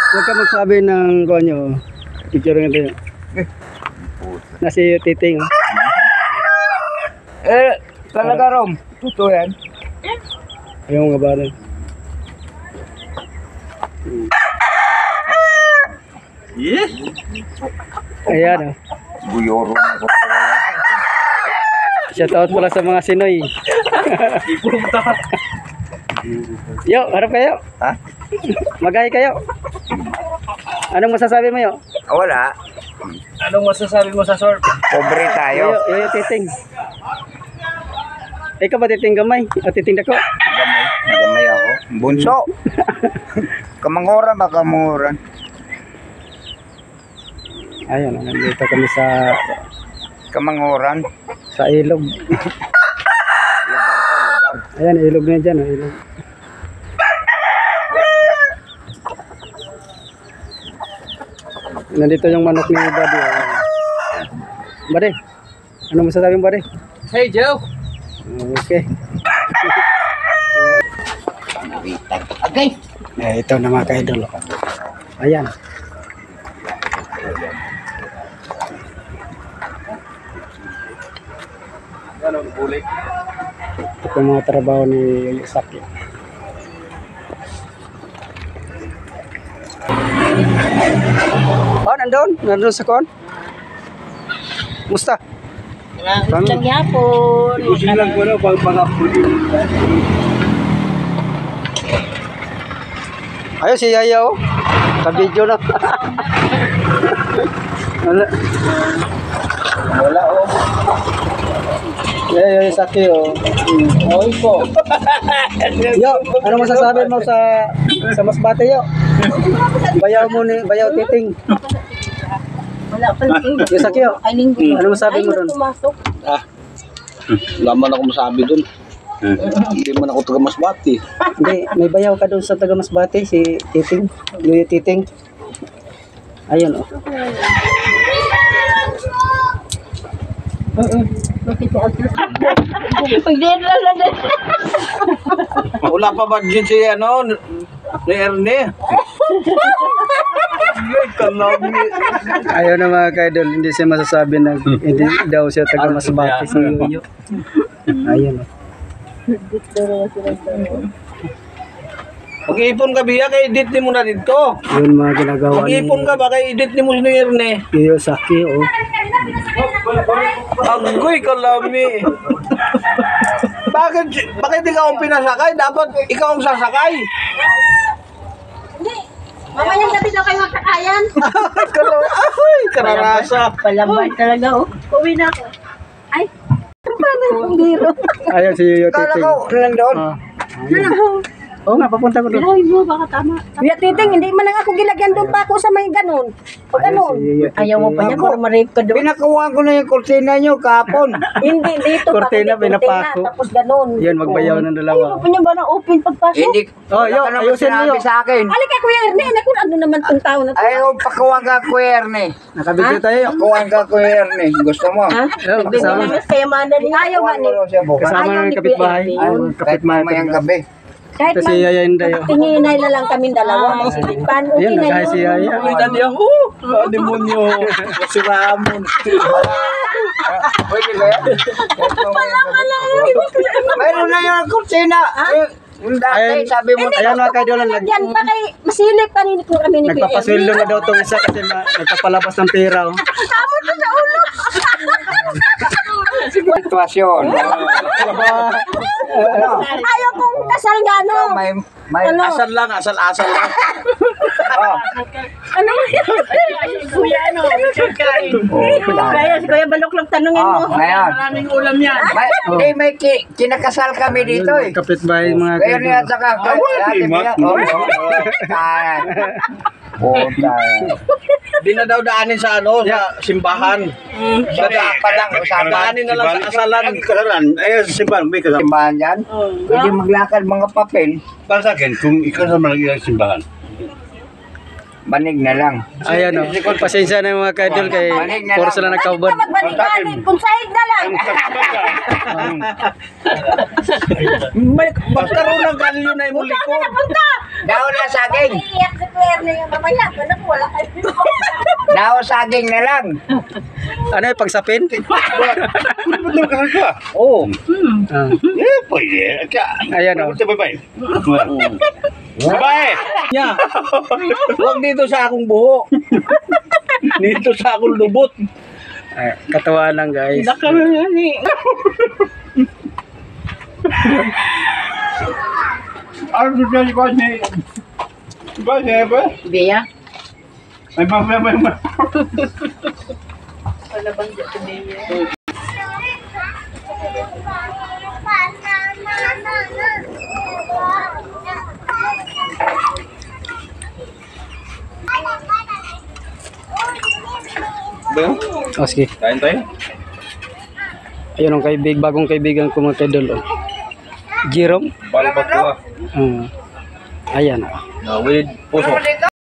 Huwag ka magsabi ng konyo. Picture nga tayo. Nasi Titing. Oh. Talaga Rom. Totoo yan. Ayaw nga ba rin? Yes. Ayan, oh. Buyoro na ko. Shout out pala sa mga Sinoy. Yo, harap kayo. Ha? Magahi kayo. Anong masasabi mo, yo? Wala. Anong masasabi mo sa short? Pobre tayo. Yo, Titing. Ikaw ba Titing gamay? O Titing dako? Gamay ako. Bunso. Kamangoran ba kamangoran? Ayun, nandito kami sa Kamangoran. ilog. Ayan, ilog na dyan, oh, ilog. Nandito yung manok ni Buddy. Oh. Buddy, ano masasabi mo, Buddy? Hey Joe. Okay. Okay. Ito na mga ka-idol. Ayan. Ano bulik? Ito yung mga trabaho ni Saki. Oh, nandun sa kon. Musta? Lang yapon. Gusto lang ko na pag-upload. Ayo si Yaya, oh. Ka-video na. Wala oh. Yaya, Saki, oh. Oy ko. Yo, ano masasabi mo sa Masbate, yo? Bayaw Titing. Wala pa lang. Yo, Saki, yo. Ay, linggo. Ano masabi mo doon? Pumasok. Wala man ako masabi dun. Hindi man ako taga Masbate. Hindi, may bayaw ka doon sa taga Masbate, si Titing. Yo, Titing. Ayun, oh. Pagdira lang din. Wala pa ba dyan si ano? Ni Erne? Ayaw na mga ka-idol, hindi siya masasabi na hindi daw siya taga Masbate, si Yoyo. Ayun, oh. Mag-iipon ka biya kay edit ni mo na dito. Yun mga ginagawa Mag-iipon ka ba kay edit ni mo ni Erne? Yoyo Saki, oh. Agoy kalami. Bakit ikaw ang pinasakay? Dapat ikaw ang sasakay. Hindi. Mamayang gabi daw kayo magsakayan. Ay, kararasa. Palambay talaga, oh. Uwi na ako. Ay. Paano yung biro? Ayun si Yoyo Kala Titing. ko lang doon. Oo nga, papunta ko doon. Ay mo, baka tama. Kuya Titing, hindi man lang ako gilagyan doon pa ako sa may ganun. Pag ganun. Ayaw mo pa niya, para ma-rape ka doon. Pinakuha ko na yung kurtina nyo kahapon. Hindi, dito. Kortina, tapos pinapako. Tapos ganun. Yan, magbayaw ng Ayaw dalawa. mo pa niya ba na open pagpasok? Hindi. Oh, yo, Wala ka naman ayusin mo, sinabi yo. sa akin. Alika Kuya Erne, naku, ano naman tong tao na to? Ayaw, pakuha ka Kuya Erne. Nakabidyo tayo. Pakuha ka Kuya Erne. Gusto mo? Ha? Yo, Hindi kasama. naman kaya madali. Ayaw nga ni. Siya bukas. Kasama Ayaw ng ni kapitbahay. Kuya Ay, Erne. Kahit mamayang kapitbahay. gabi. Kahit Ito si Yaya Inday, oh. tinginay na lang kaming dalawa. Paano okay Ayun, na naghay si Yaya. Ay, dali ako. Demonyo. Si Ramon. Pwede ba yan? Mayroon na yung kurtina. Yung dati, Ayun. sabi mo. Ayan mga ka-idol, Yan pa kay masilip kanina ko kami ni Kuya nagpapasweldo Erne. na daw itong isa kasi nagpapalabas ng pera, oh. Kamot na sa ulo. Sitwasyon. Ayaw kong kasal nga no. May Ano? Asal lang, asal-asal lang. Ano yan? Kuya ano? Kaya si Kuya Balok lang tanungin mo. ngayon. Maraming ulam yan. May kinakasal kami dito eh. Kapitbahay mga Kaya niya ka-idol. saka Di na daw daanin sa ano, sa simbahan. Daanin na lang sa kasalan. Kasalan, ayun, simbahan, may kasalan. Simbahan yan. Pwede maglakad mga papel. Para sa akin, kung ikasal man ang ilang simbahan, Banig na lang. Ayan, oh. Pasensya na yung mga ka-idol kay puro sila nagkaubad. Magbalik-balik. Kung sahig na lang. May magkaroon ng galyo na imulikod. Daon na saging. Iiyak si Claire na yung mamaya. Anak, wala kayo. Daon saging na lang. Ano yung pagsapin? Ba't naman kasal ka? Oo. Ah. Eh, pwede. Ayan, oh. Bye-bye. Bye-bye. Huwag dito sa akong buho. Dito sa akong lubot. Ay, katawa lang guys. Ano gusto niya ba niya? Ba niya ba? Bea? Ay, mamaya. Oh, sige. Kain tayo? Ayun ang bagong kaibigan ko mga kaidol. Oh. Jerome. Balbat ko ah. Ayan. Oh. Na with puso.